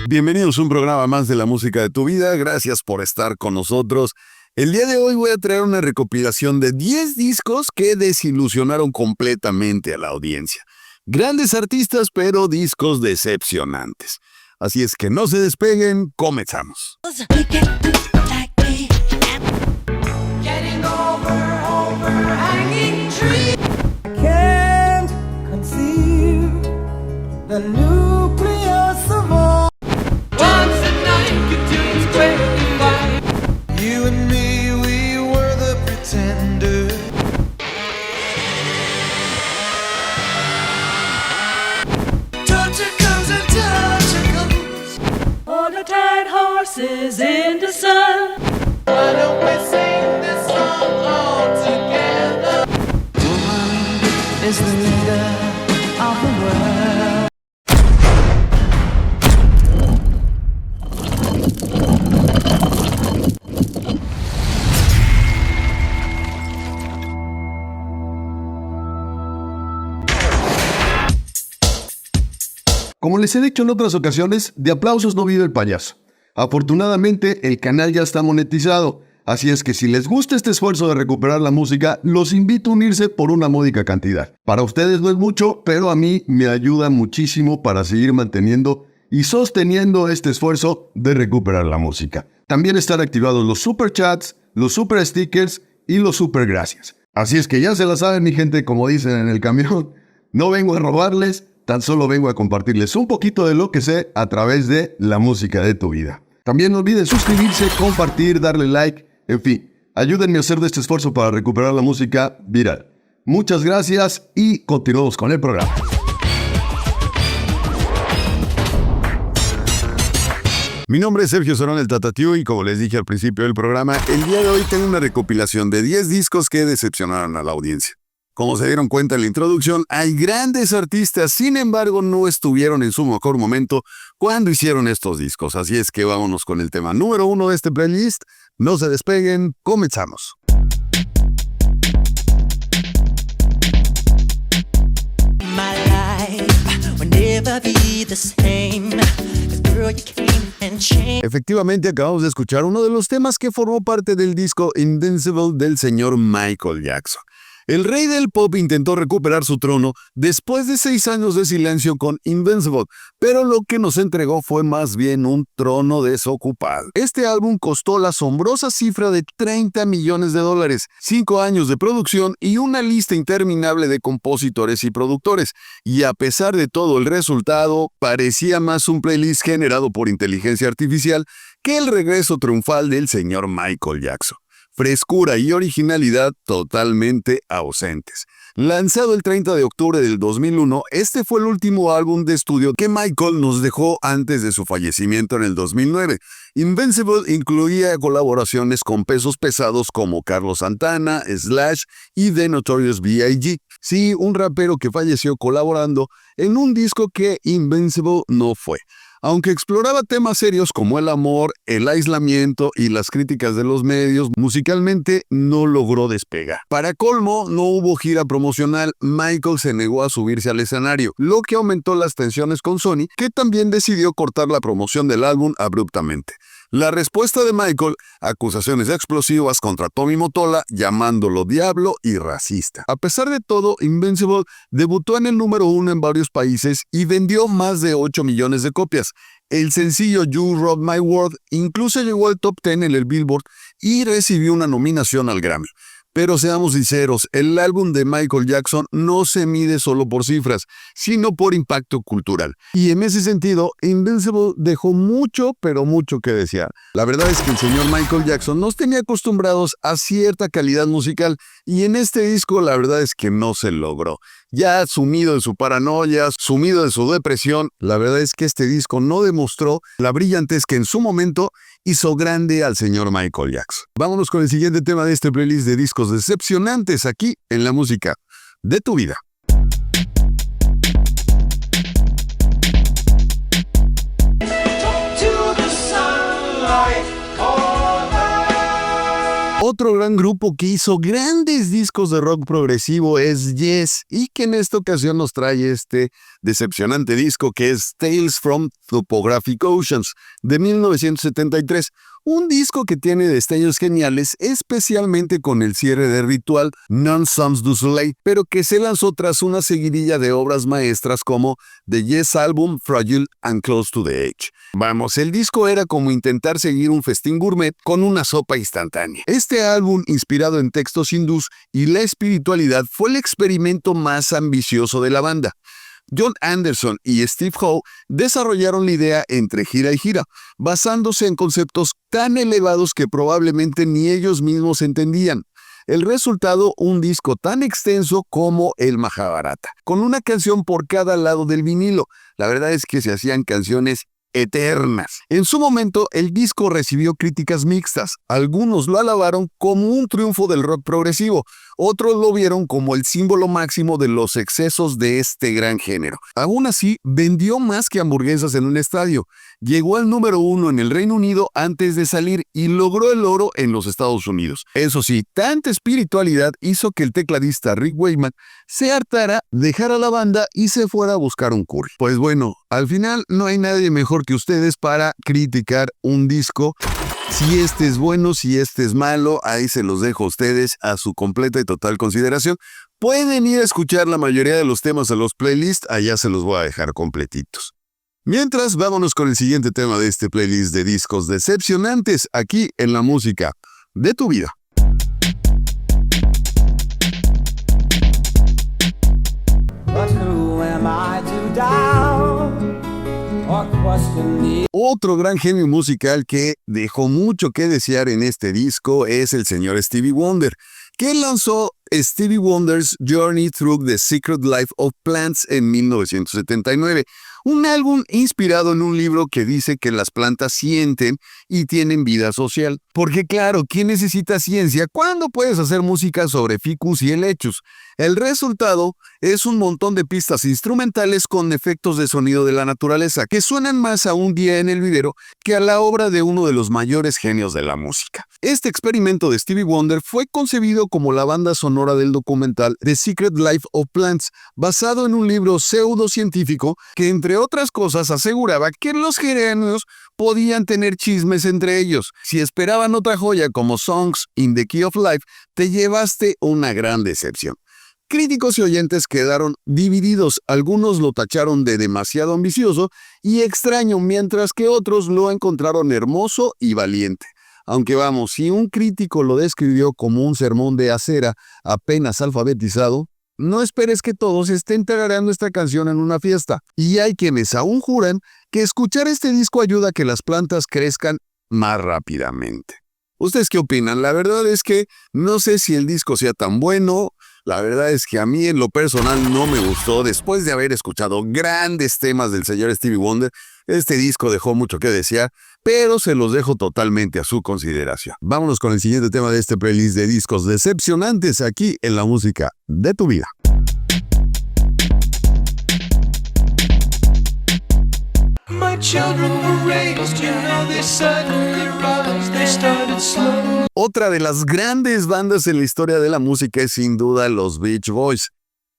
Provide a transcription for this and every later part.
Bienvenidos a un programa más de la música de tu vida. Gracias por estar con nosotros. El día de hoy voy a traer una recopilación de 10 discos que desilusionaron completamente a la audiencia. Grandes artistas, pero discos decepcionantes. Así es que no se despeguen, comenzamos. Can't conceive the nucleus of all. Once a night, you do 25. You and me, we were the pretenders. Torture comes and torture goes. Hold the tight horses in the sun. Why don't we sing this song all together? Woman is the leader of the world. Como les he dicho en otras ocasiones, de aplausos no vive el payaso. Afortunadamente, el canal ya está monetizado, así es que si les gusta este esfuerzo de recuperar la música, los invito a unirse por una módica cantidad. Para ustedes no es mucho, pero a mí me ayuda muchísimo para seguir manteniendo y sosteniendo este esfuerzo de recuperar la música. También están activados los super chats, los super stickers y los super gracias. Así es que ya se la saben, mi gente, como dicen en el camión, no vengo a robarles, tan solo vengo a compartirles un poquito de lo que sé a través de la música de tu vida. También no olviden suscribirse, compartir, darle like, en fin, ayúdenme a hacer de este esfuerzo para recuperar la música viral. Muchas gracias y continuamos con el programa. Mi nombre es Sergio Sorón, el Tatatiu, y como les dije al principio del programa, el día de hoy tengo una recopilación de 10 discos que decepcionaron a la audiencia. Como se dieron cuenta en la introducción, hay grandes artistas, sin embargo no estuvieron en su mejor momento cuando hicieron estos discos. Así es que vámonos con el tema número 1 de este playlist. No se despeguen, comenzamos. My life will never be the same. 'Cause girl, you came and changed. Efectivamente, acabamos de escuchar uno de los temas que formó parte del disco Invincible del señor Michael Jackson. El rey del pop intentó recuperar su trono después de 6 años de silencio con Invincible, pero lo que nos entregó fue más bien un trono desocupado. Este álbum costó la asombrosa cifra de $30 millones, 5 años de producción y una lista interminable de compositores y productores. Y a pesar de todo, el resultado parecía más un playlist generado por inteligencia artificial que el regreso triunfal del señor Michael Jackson. Frescura y originalidad totalmente ausentes. Lanzado el 30 de octubre del 2001, este fue el último álbum de estudio que Michael nos dejó antes de su fallecimiento en el 2009. Invincible incluía colaboraciones con pesos pesados como Carlos Santana, Slash y The Notorious B.I.G. Sí, un rapero que falleció colaborando en un disco que Invincible no fue. Aunque exploraba temas serios como el amor, el aislamiento y las críticas de los medios, musicalmente no logró despegar. Para colmo, no hubo gira promocional. Michael se negó a subirse al escenario, lo que aumentó las tensiones con Sony, que también decidió cortar la promoción del álbum abruptamente. La respuesta de Michael, acusaciones explosivas contra Tommy Mottola, llamándolo diablo y racista. A pesar de todo, Invincible debutó en el número 1 en varios países y vendió más de 8 millones de copias. El sencillo You Rock My World incluso llegó al top 10 en el Billboard y recibió una nominación al Grammy. Pero seamos sinceros, el álbum de Michael Jackson no se mide solo por cifras, sino por impacto cultural. Y en ese sentido, Invincible dejó mucho, pero mucho que desear. La verdad es que el señor Michael Jackson nos tenía acostumbrados a cierta calidad musical, y en este disco la verdad es que no se logró. Ya sumido en su paranoia, sumido en su depresión, la verdad es que este disco no demostró la brillantez que en su momento hizo grande al señor Michael Jackson. Vámonos con el siguiente tema de este playlist de discos decepcionantes aquí en la música de tu vida. Otro gran grupo que hizo grandes discos de rock progresivo es Yes, y que en esta ocasión nos trae este decepcionante disco que es Tales from Topographic Oceans de 1973. Un disco que tiene destellos geniales, especialmente con el cierre de Ritual, Non Sons du Soleil, pero que se lanzó tras una seguidilla de obras maestras como The Yes Album, Fragile and Close to the Edge. Vamos, el disco era como intentar seguir un festín gourmet con una sopa instantánea. Este álbum, inspirado en textos hindús y la espiritualidad, fue el experimento más ambicioso de la banda. John Anderson y Steve Howe desarrollaron la idea entre gira y gira, basándose en conceptos tan elevados que probablemente ni ellos mismos entendían. El resultado, un disco tan extenso como el Mahabharata, con una canción por cada lado del vinilo. La verdad es que se hacían canciones eternas. En su momento, el disco recibió críticas mixtas. Algunos lo alabaron como un triunfo del rock progresivo, otros lo vieron como el símbolo máximo de los excesos de este gran género. Aún así, vendió más que hamburguesas en un estadio. Llegó al número 1 en el Reino Unido antes de salir y logró el oro en los Estados Unidos. Eso sí, tanta espiritualidad hizo que el tecladista Rick Wakeman se hartara, dejara la banda y se fuera a buscar un curry. Pues bueno, al final no hay nadie mejor que ustedes para criticar un disco. Si este es bueno, si este es malo, ahí se los dejo a ustedes a su completa y total consideración. Pueden ir a escuchar la mayoría de los temas a los playlists, allá se los voy a dejar completitos. Mientras, vámonos con el siguiente tema de este playlist de discos decepcionantes aquí en la música de tu vida. But who am I to doubt or question the Otro gran genio musical que dejó mucho que desear en este disco es el señor Stevie Wonder, que lanzó Stevie Wonder's Journey Through the Secret Life of Plants en 1979, un álbum inspirado en un libro que dice que las plantas sienten y tienen vida social. Porque claro, ¿quién necesita ciencia cuando puedes hacer música sobre ficus y helechos? El resultado es un montón de pistas instrumentales con efectos de sonido de la naturaleza, que suenan más a un día en el vivero que a la obra de uno de los mayores genios de la música. Este experimento de Stevie Wonder fue concebido como la banda sonora del documental The Secret Life of Plants, basado en un libro pseudocientífico que, entre otras cosas, aseguraba que los geranios podían tener chismes entre ellos. Si esperaban otra joya como Songs in the Key of Life, te llevaste una gran decepción. Críticos y oyentes quedaron divididos, algunos lo tacharon de demasiado ambicioso y extraño, mientras que otros lo encontraron hermoso y valiente. Aunque vamos, si un crítico lo describió como un sermón de acera apenas alfabetizado, no esperes que todos estén tarareando esta canción en una fiesta. Y hay quienes aún juran que escuchar este disco ayuda a que las plantas crezcan más rápidamente. ¿Ustedes qué opinan? La verdad es que no sé si el disco sea tan bueno. La verdad es que a mí en lo personal no me gustó. Después de haber escuchado grandes temas del señor Stevie Wonder, este disco dejó mucho que desear, pero se los dejo totalmente a su consideración. Vámonos con el siguiente tema de este playlist de discos decepcionantes aquí en la música de tu vida. My children were raised, you know, they suddenly rise, they started slow. Otra de las grandes bandas en la historia de la música es sin duda los Beach Boys.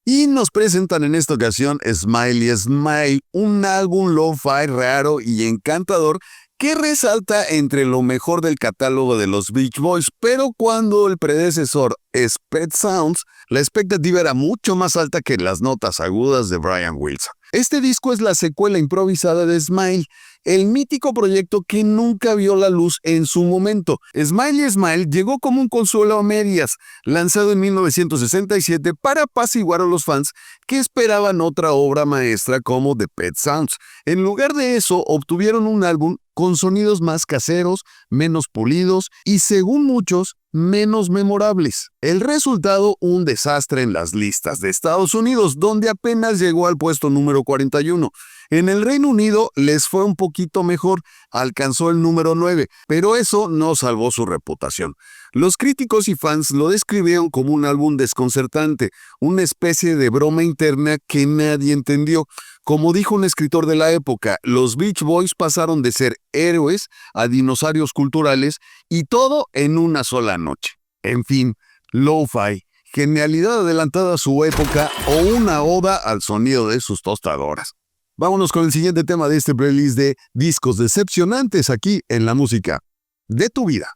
Y nos presentan en esta ocasión Smiley Smile, un álbum lo-fi raro y encantador que resalta entre lo mejor del catálogo de los Beach Boys, pero cuando el predecesor es Pet Sounds, la expectativa era mucho más alta que las notas agudas de Brian Wilson. Este disco es la secuela improvisada de Smile, el mítico proyecto que nunca vio la luz en su momento. Smiley Smile llegó como un consuelo a medias, lanzado en 1967 para apaciguar a los fans que esperaban otra obra maestra como The Pet Sounds. En lugar de eso, obtuvieron un álbum con sonidos más caseros, menos pulidos y, según muchos, menos memorables. El resultado, un desastre en las listas de Estados Unidos, donde apenas llegó al puesto número 41. En el Reino Unido les fue un poquito mejor, alcanzó el número 9, pero eso no salvó su reputación. Los críticos y fans lo describieron como un álbum desconcertante, una especie de broma interna que nadie entendió. Como dijo un escritor de la época, los Beach Boys pasaron de ser héroes a dinosaurios culturales y todo en una sola noche. En fin, lo-fi, genialidad adelantada a su época o una oda al sonido de sus tostadoras. Vámonos con el siguiente tema de este playlist de discos decepcionantes aquí en la música de tu vida.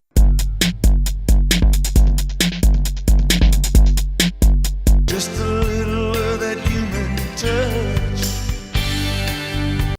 Just a little of that human touch.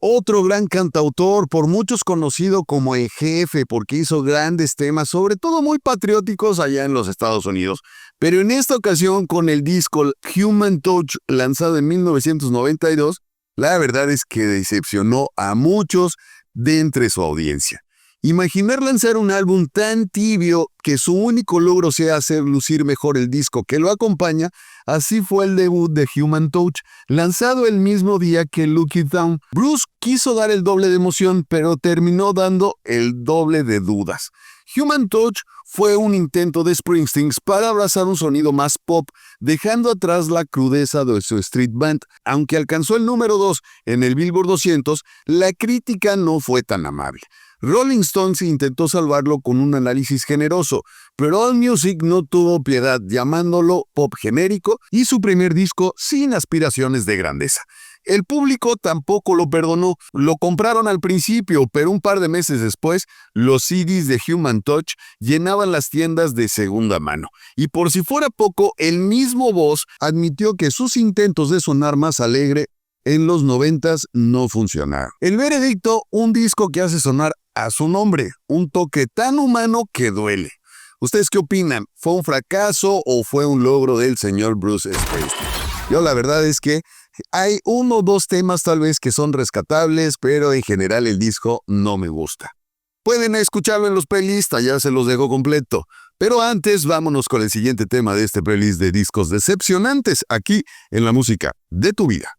Otro gran cantautor, por muchos conocido como el Jefe, porque hizo grandes temas, sobre todo muy patrióticos allá en los Estados Unidos. Pero en esta ocasión, con el disco Human Touch, lanzado en 1992, la verdad es que decepcionó a muchos de entre su audiencia. Imaginar lanzar un álbum tan tibio que su único logro sea hacer lucir mejor el disco que lo acompaña, así fue el debut de Human Touch, lanzado el mismo día que Lucky Town. Bruce quiso dar el doble de emoción, pero terminó dando el doble de dudas. Human Touch fue un intento de Springsteen para abrazar un sonido más pop, dejando atrás la crudeza de su street band. Aunque alcanzó el número 2 en el Billboard 200, la crítica no fue tan amable. Rolling Stones intentó salvarlo con un análisis generoso, pero AllMusic no tuvo piedad, llamándolo pop genérico y su primer disco sin aspiraciones de grandeza. El público tampoco lo perdonó, lo compraron al principio, pero un par de meses después, los CDs de Human Touch llenaban las tiendas de segunda mano. Y por si fuera poco, el mismo Boss admitió que sus intentos de sonar más alegre en los 90s no funcionaron. El veredicto, un disco que hace sonar a su nombre, un toque tan humano que duele. ¿Ustedes qué opinan? ¿Fue un fracaso o fue un logro del señor Bruce Springsteen? Yo la verdad es que hay uno o dos temas tal vez que son rescatables, pero en general el disco no me gusta. Pueden escucharlo en los playlists, ya se los dejo completo. Pero antes vámonos con el siguiente tema de este playlist de discos decepcionantes aquí en la música de tu vida.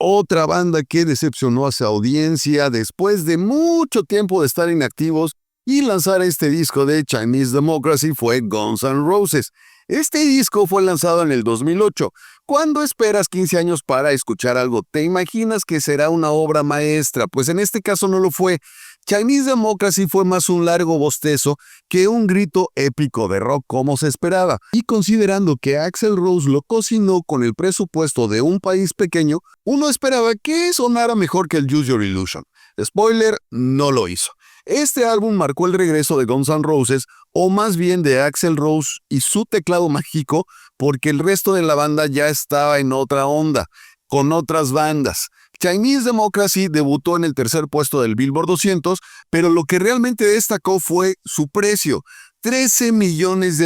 Otra banda que decepcionó a su audiencia después de mucho tiempo de estar inactivos y lanzar este disco de Chinese Democracy fue Guns N' Roses. Este disco fue lanzado en el 2008. Cuando esperas 15 años para escuchar algo, te imaginas que será una obra maestra, pues en este caso no lo fue. Chinese Democracy fue más un largo bostezo que un grito épico de rock como se esperaba. Y considerando que Axl Rose lo cocinó con el presupuesto de un país pequeño, uno esperaba que sonara mejor que el Use Your Illusion. Spoiler, no lo hizo. Este álbum marcó el regreso de Guns N' Roses, o más bien de Axl Rose y su teclado mágico, porque el resto de la banda ya estaba en otra onda, con otras bandas. Chinese Democracy debutó en el tercer puesto del Billboard 200, pero lo que realmente destacó fue su precio. $13 millones.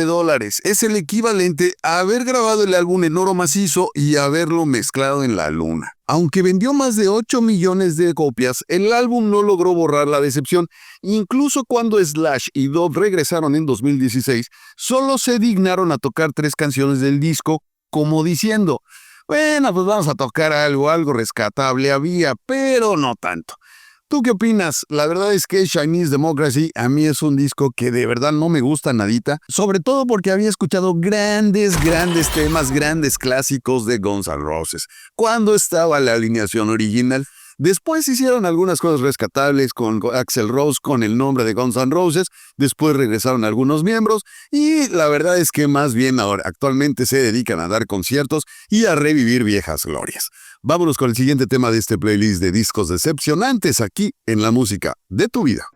Es el equivalente a haber grabado el álbum en oro macizo y haberlo mezclado en la luna. Aunque vendió más de 8 millones de copias, el álbum no logró borrar la decepción. Incluso cuando Slash y Dove regresaron en 2016, solo se dignaron a tocar 3 canciones del disco, como diciendo: bueno, pues vamos a tocar algo rescatable había, pero no tanto. ¿Tú qué opinas? La verdad es que Chinese Democracy a mí es un disco que de verdad no me gusta nadita, sobre todo porque había escuchado grandes temas, grandes clásicos de Guns N' Roses, cuando estaba la alineación original. Después hicieron algunas cosas rescatables con Axl Rose con el nombre de Guns N' Roses, después regresaron algunos miembros y la verdad es que más bien ahora actualmente se dedican a dar conciertos y a revivir viejas glorias. Vámonos con el siguiente tema de este playlist de discos decepcionantes aquí en la música de tu vida.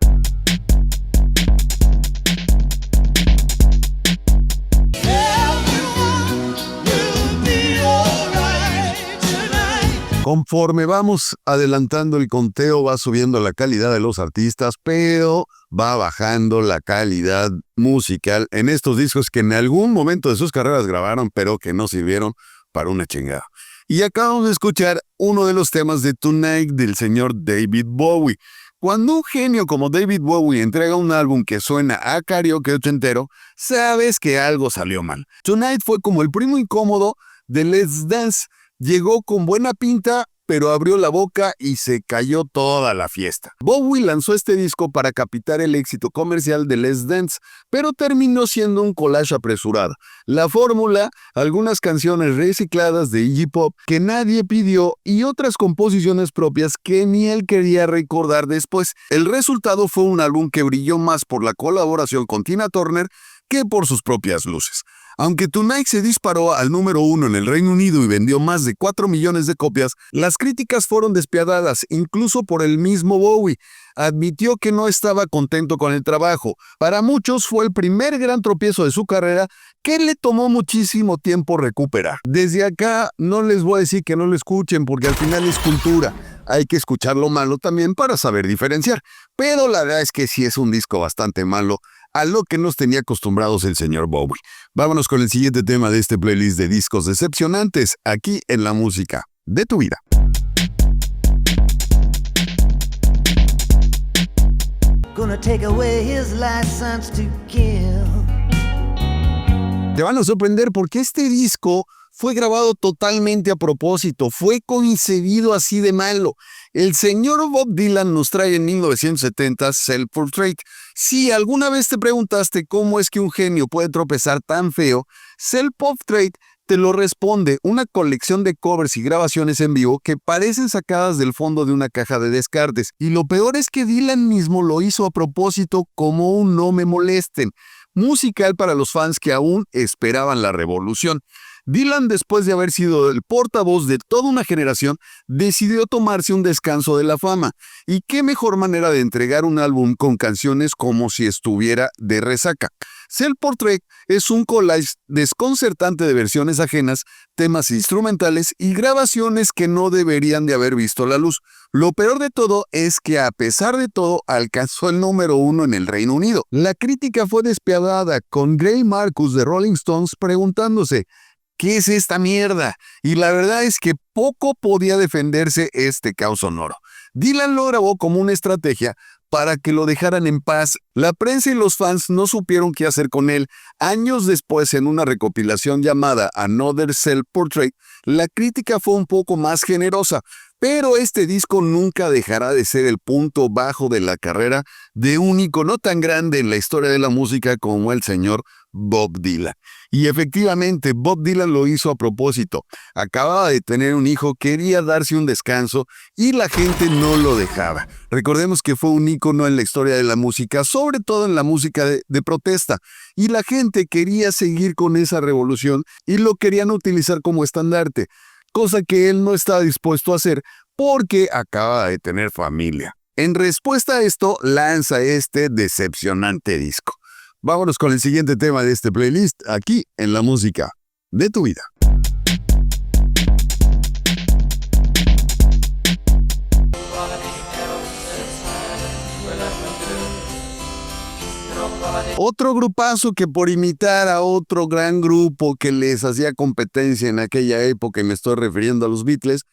Conforme vamos adelantando el conteo, va subiendo la calidad de los artistas, pero va bajando la calidad musical en estos discos que en algún momento de sus carreras grabaron, pero que no sirvieron para una chingada. Y acabamos de escuchar uno de los temas de Tonight del señor David Bowie. Cuando un genio como David Bowie entrega un álbum que suena a karaoke ochentero, sabes que algo salió mal. Tonight fue como el primo incómodo de Let's Dance. Llegó con buena pinta, pero abrió la boca y se cayó toda la fiesta. Bowie lanzó este disco para captar el éxito comercial de Let's Dance, pero terminó siendo un collage apresurado. La fórmula, algunas canciones recicladas de Iggy Pop que nadie pidió y otras composiciones propias que ni él quería recordar después. El resultado fue un álbum que brilló más por la colaboración con Tina Turner que por sus propias luces. Aunque Tonight se disparó al número 1 en el Reino Unido y vendió más de 4 millones de copias, las críticas fueron despiadadas, incluso por el mismo Bowie. Admitió que no estaba contento con el trabajo. Para muchos fue el primer gran tropiezo de su carrera que le tomó muchísimo tiempo recuperar. Desde acá no les voy a decir que no lo escuchen porque al final es cultura. Hay que escuchar lo malo también para saber diferenciar. Pero la verdad es que sí es un disco bastante malo, a lo que nos tenía acostumbrados el señor Bowie. Vámonos con el siguiente tema de este playlist de discos decepcionantes, aquí en La Música de tu Vida. Gonna take away his license to kill. Te van a sorprender porque este disco fue grabado totalmente a propósito, fue concebido así de malo. El señor Bob Dylan nos trae en 1970 Self-Portrait. Si alguna vez te preguntaste cómo es que un genio puede tropezar tan feo, Self-Portrait te lo responde, una colección de covers y grabaciones en vivo que parecen sacadas del fondo de una caja de descartes. Y lo peor es que Dylan mismo lo hizo a propósito como un no me molesten, musical para los fans que aún esperaban la revolución. Dylan, después de haber sido el portavoz de toda una generación, decidió tomarse un descanso de la fama. Y qué mejor manera de entregar un álbum con canciones como si estuviera de resaca. Self-Portrait es un collage desconcertante de versiones ajenas, temas instrumentales y grabaciones que no deberían de haber visto la luz. Lo peor de todo es que a pesar de todo alcanzó el número 1 en el Reino Unido. La crítica fue despiadada, con Gray Marcus de Rolling Stones preguntándose ¿qué es esta mierda? Y la verdad es que poco podía defenderse este caos sonoro. Dylan lo grabó como una estrategia para que lo dejaran en paz. La prensa y los fans no supieron qué hacer con él. Años después, en una recopilación llamada Another Self-Portrait, la crítica fue un poco más generosa, pero este disco nunca dejará de ser el punto bajo de la carrera de un ícono tan grande en la historia de la música como el señor Bob Dylan. Y efectivamente, Bob Dylan lo hizo a propósito. Acababa de tener un hijo, quería darse un descanso y la gente no lo dejaba. Recordemos que fue un ícono en la historia de la música, sobre todo en la música de protesta. Y la gente quería seguir con esa revolución y lo querían utilizar como estandarte, cosa que él no estaba dispuesto a hacer porque acaba de tener familia. En respuesta a esto, lanza este decepcionante disco. Vámonos con el siguiente tema de este playlist, aquí en La Música de tu Vida. Otro grupazo que por imitar a otro gran grupo que les hacía competencia en aquella época, y me estoy refiriendo a los Beatles,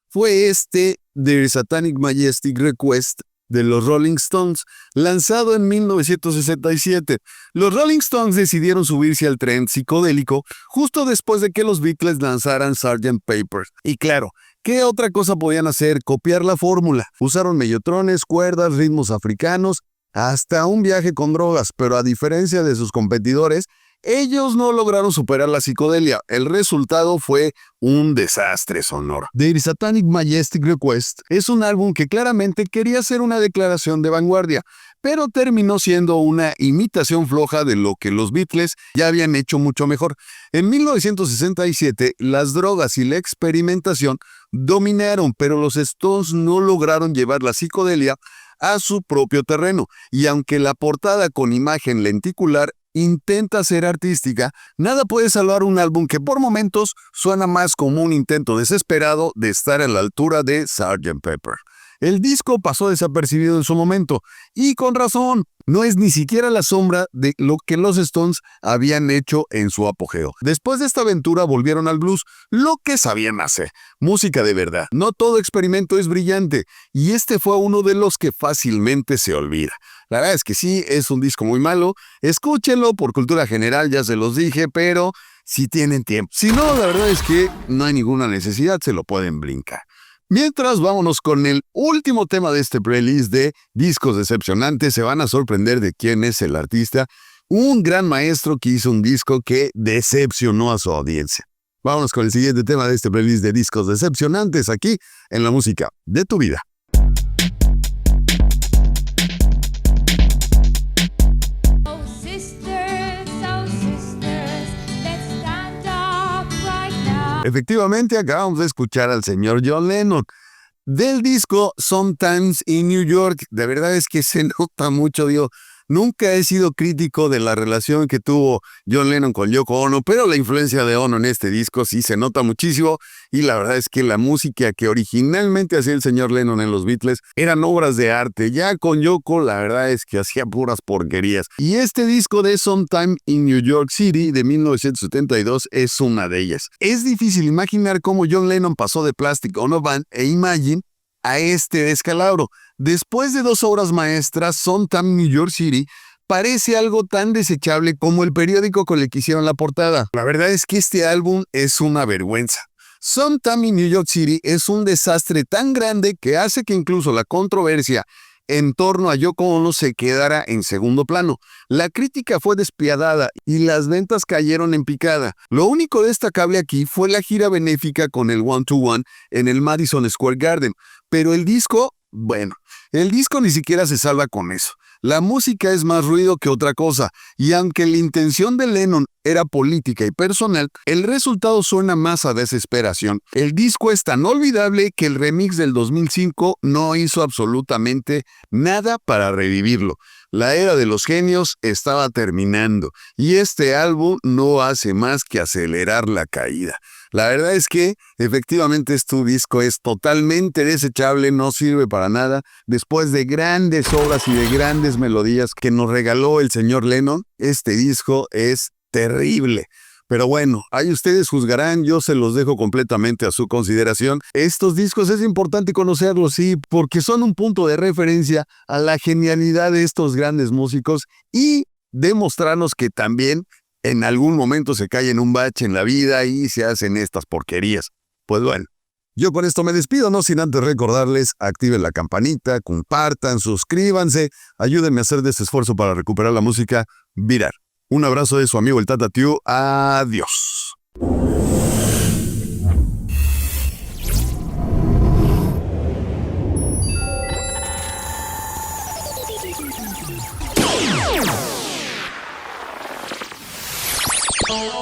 fue este The Satanic Majestic Request de los Rolling Stones, lanzado en 1967. Los Rolling Stones decidieron subirse al tren psicodélico justo después de que los Beatles lanzaran Sgt. Pepper. Y claro, ¿qué otra cosa podían hacer? Copiar la fórmula. Usaron mellotrones, cuerdas, ritmos africanos, hasta un viaje con drogas, pero a diferencia de sus competidores, ellos no lograron superar la psicodelia. El resultado fue un desastre sonoro. The Satanic Majestic Request es un álbum que claramente quería ser una declaración de vanguardia, pero terminó siendo una imitación floja de lo que los Beatles ya habían hecho mucho mejor. En 1967, las drogas y la experimentación dominaron, pero los Stones no lograron llevar la psicodelia a su propio terreno, y aunque la portada con imagen lenticular intenta ser artística, nada puede salvar un álbum que por momentos suena más como un intento desesperado de estar a la altura de Sgt. Pepper. El disco pasó desapercibido en su momento, y con razón, no es ni siquiera la sombra de lo que los Stones habían hecho en su apogeo. Después de esta aventura volvieron al blues, lo que sabían hacer, música de verdad. No todo experimento es brillante, y este fue uno de los que fácilmente se olvida. La verdad es que sí, es un disco muy malo, escúchenlo por cultura general, ya se los dije, pero si tienen tiempo. Si no, la verdad es que no hay ninguna necesidad, se lo pueden brincar. Mientras, vámonos con el último tema de este playlist de discos decepcionantes. Se van a sorprender de quién es el artista. Un gran maestro que hizo un disco que decepcionó a su audiencia. Vámonos con el siguiente tema de este playlist de discos decepcionantes aquí en La Música de tu Vida. Oh sisters, let's stand up right now. Efectivamente, acabamos de escuchar al señor John Lennon. Del disco Sometimes in New York, de verdad es que se nota mucho, digo, nunca he sido crítico de la relación que tuvo John Lennon con Yoko Ono, pero la influencia de Ono en este disco sí se nota muchísimo, y la verdad es que la música que originalmente hacía el señor Lennon en los Beatles eran obras de arte. Ya con Yoko, la verdad es que hacía puras porquerías. Y este disco de Sometime in New York City de 1972 es una de ellas. Es difícil imaginar cómo John Lennon pasó de Plastic Ono Band e Imagine a este descalabro. Después de 2 obras maestras, Sometime in New York City parece algo tan desechable como el periódico con el que hicieron la portada. La verdad es que este álbum es una vergüenza. Sometime in New York City es un desastre tan grande que hace que incluso la controversia en torno a Yoko Ono se quedara en segundo plano. La crítica fue despiadada y las ventas cayeron en picada. Lo único destacable aquí fue la gira benéfica con el One to One en el Madison Square Garden. Pero el disco, bueno, el disco ni siquiera se salva con eso. La música es más ruido que otra cosa, y aunque la intención de Lennon era política y personal, el resultado suena más a desesperación. El disco es tan olvidable que el remix del 2005 no hizo absolutamente nada para revivirlo. La era de los genios estaba terminando, y este álbum no hace más que acelerar la caída. La verdad es que, efectivamente, este disco es totalmente desechable, no sirve para nada. Después de grandes obras y de grandes melodías que nos regaló el señor Lennon, este disco es terrible. Pero bueno, ahí ustedes juzgarán, yo se los dejo completamente a su consideración. Estos discos es importante conocerlos, sí, porque son un punto de referencia a la genialidad de estos grandes músicos y demostrarnos que también en algún momento se cae en un bache en la vida y se hacen estas porquerías. Pues bueno, yo con esto me despido, no sin antes recordarles, activen la campanita, compartan, suscríbanse, ayúdenme a hacer de este esfuerzo para recuperar la música viral. Un abrazo de su amigo el Tata Tiu. Adiós. Oh,